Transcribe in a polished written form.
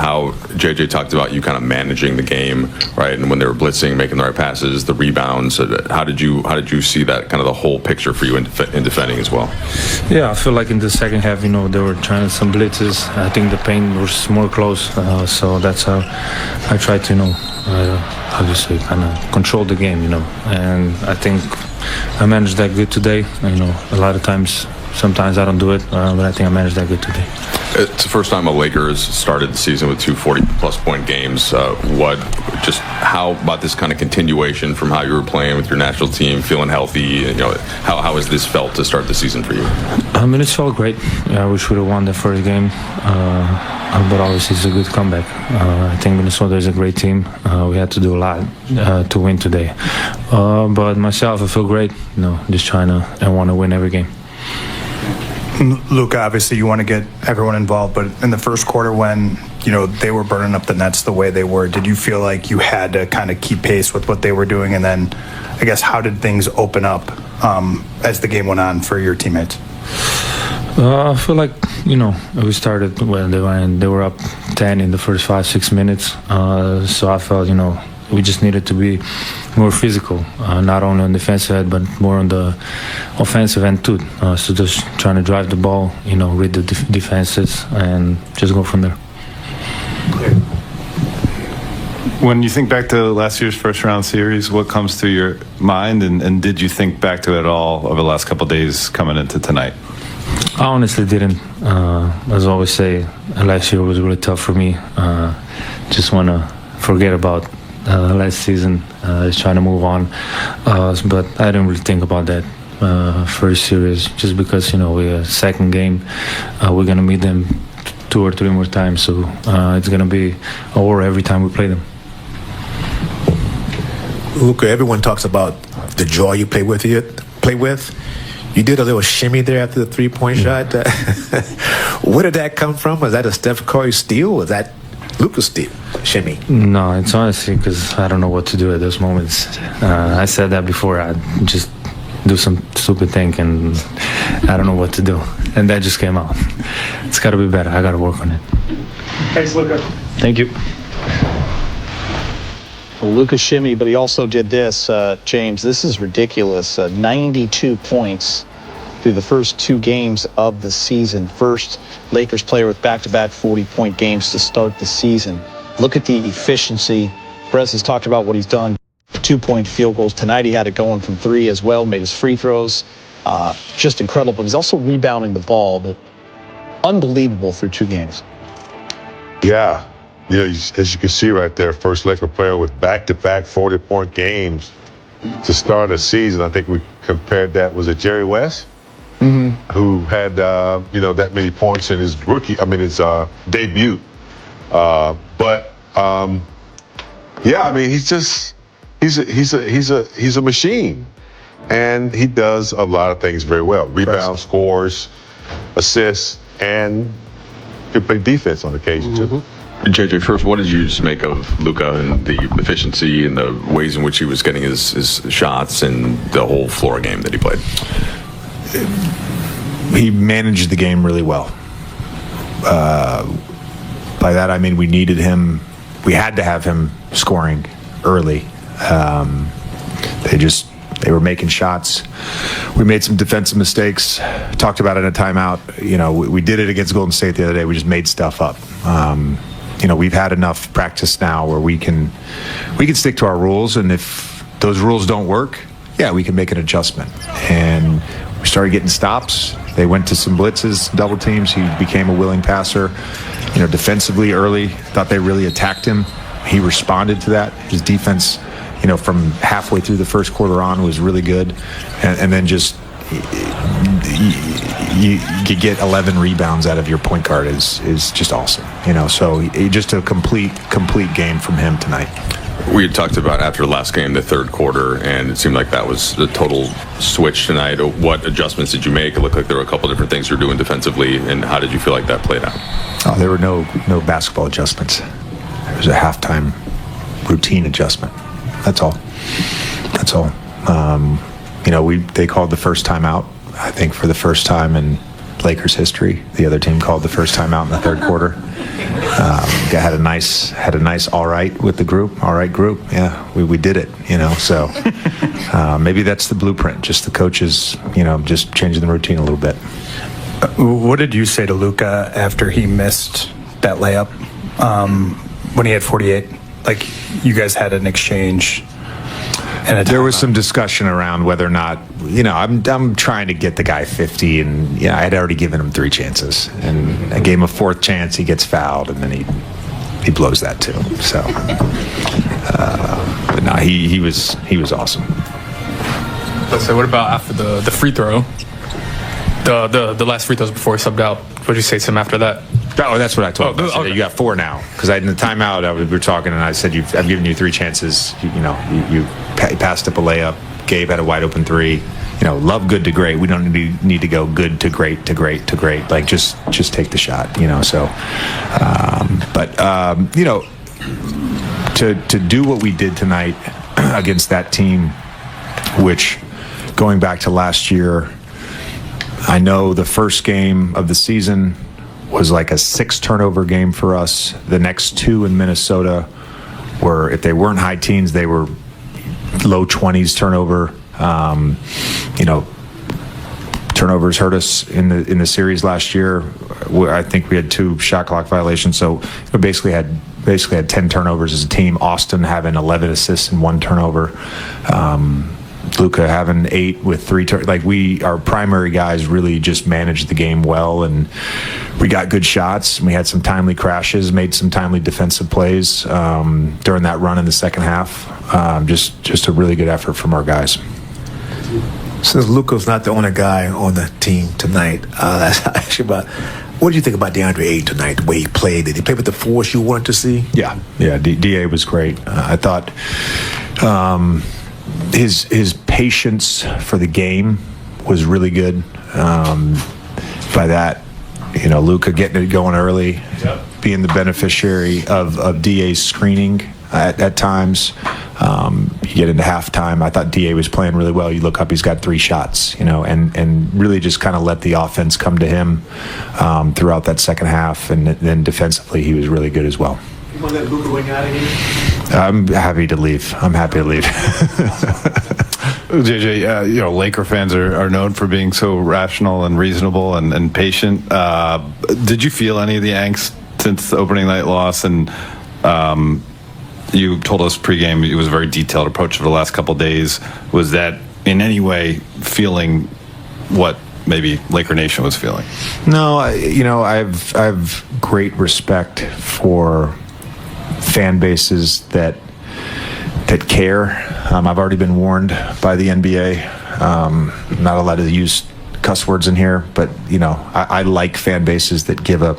how JJ talked about you kind of managing the game, right? And when they were blitzing, making the right passes, the rebounds. How did you see that kind of the whole picture for you in defending as well? Yeah, I feel like in the second half, they were trying some blitzes. I think the paint was more close, so that's how I tried to, kind of control the game, And I think I managed that good today. A lot of times, sometimes I don't do it, but I think I managed that good today. It's the first time the Lakers started the season with 2 40-plus point games. How about this kind of continuation from how you were playing with your national team, feeling healthy? How has this felt to start the season for you? It's felt great. I wish we would have won the first game, but obviously it's a good comeback. I think Minnesota is a great team. We had to do a lot to win today. But myself, I feel great. Just trying to and want to win every game. Luka, obviously you want to get everyone involved, but in the first quarter when, they were burning up the nets the way they were, did you feel like you had to kind of keep pace with what they were doing? And then, I guess, how did things open up as the game went on for your teammates? I feel like, we started when they were up 10 in the first 5-6 minutes. So I felt, we just needed to be more physical, not only on the defensive end, but more on the offensive end too. So just trying to drive the ball, read the defenses, and just go from there. When you think back to last year's first-round series, what comes to your mind, and did you think back to it at all over the last couple of days coming into tonight? I honestly didn't. As I always say, last year was really tough for me. Just want to forget about last season, is trying to move on, but I didn't really think about that first series, just because we have second game, we're gonna meet them 2 or 3 more times, so it's gonna be a war every time we play them. Luka, everyone talks about the joy you play with. You did a little shimmy there after the 3-point shot. Where did that come from? Was that a Steph Curry steal? Was that Luka's steal? Shimmy? No, it's honestly because I don't know what to do at those moments. I said that before. I just do some stupid thing and I don't know what to do. And that just came out. It's got to be better. I got to work on it. Thanks, Luka. Thank you. Well, Luka shimmy, but he also did this. James, this is ridiculous. 92 points through the first 2 games of the season. First Lakers player with back-to-back 40-point games to start the season. Look at the efficiency. Perez has talked about what he's done. 2-point field goals. Tonight he had it going from 3 as well, made his free throws. Just incredible. He's also rebounding the ball. But unbelievable through 2 games. Yeah. As you can see right there, first Laker player with back-to-back 40-point games to start a season. I think we compared that, was it Jerry West? Mm-hmm. Who had, that many points in his debut. He's a machine. And he does a lot of things very well. Rebounds, scores, assists, and can play defense on occasion, too. JJ, first, what did you just make of Luka and the efficiency and the ways in which he was getting his shots and the whole floor game that he played? He managed the game really well. By that, I mean we needed him. We had to have him scoring early. They were making shots. We made some defensive mistakes. Talked about it in a timeout. We did it against Golden State the other day. We just made stuff up. We've had enough practice now where we can stick to our rules, and if those rules don't work, we can make an adjustment. And we started getting stops. They went to some blitzes, double teams. He became a willing passer. Defensively early, thought they really attacked him. He responded to that. His defense, from halfway through the first quarter on was really good, and then just you get 11 rebounds out of your point guard is just awesome. So just a complete game from him tonight. We had talked about after the last game, the third quarter, and it seemed like that was the total switch tonight. What adjustments did you make? It looked like there were a couple different things you were doing defensively, and how did you feel like that played out? Oh, there were no basketball adjustments. There was a halftime routine adjustment. That's all. They called the first timeout, I think, for the first time in Lakers history. The other team called the first timeout in the third quarter. Had a nice all right with the group. All right group. Yeah, we did it. So maybe that's the blueprint. Just the coaches, just changing the routine a little bit. What did you say to Luka after he missed that layup when he had 48? Like, you guys had an exchange. And there was some discussion around whether or not, I'm trying to get the guy 50, and I had already given him 3 chances, and I gave him a 4th chance. He gets fouled, and then he blows that too. So, but no, he was awesome. So what about after the free throw? The last free throws before he subbed out. What did you say to him after that? Oh, that's what I told him. I said, okay. You got 4 now. Because in the timeout, we were talking, and I said, I've given you 3 chances. You passed up a layup. Gabe had a wide open 3. Love good to great. We don't need to go good to great to great to great. Like, just take the shot, So, to do what we did tonight against that team, which, going back to last year, I know the first game of the season was like a 6 turnover game for us. The next 2 in Minnesota were, if they weren't high teens, they were low 20s turnover. Turnovers hurt us in the series last year. I think we had 2 shot clock violations, so we basically had 10 turnovers as a team. Austin having 11 assists and 1 turnover. Luka having 8 with 3 our primary guys really just managed the game well, and we got good shots, and we had some timely crashes, made some timely defensive plays during that run in the second half. Just a really good effort from our guys. Since Luka's not the only guy on the team tonight, actually, what do you think about DeAndre Ayton tonight, the way he played? Did he play with the force you wanted to see? Yeah, DA was great. I thought his patience for the game was really good. By that, Luka getting it going early, being the beneficiary of DA's screening at times. You get into halftime, I thought DA was playing really well. You look up, he's got 3 shots, and really just kind of let the offense come to him throughout that second half. And then defensively, he was really good as well. You want to let Luka bring out of here? I'm happy to leave. JJ, Laker fans are known for being so rational and reasonable and patient. Did you feel any of the angst since the opening night loss? And you told us pregame it was a very detailed approach for the last couple of days. Was that in any way feeling what maybe Laker Nation was feeling? No, I've great respect for fan bases that care. I've already been warned by the NBA. I'm not allowed to use cuss words in here, but I like fan bases that give a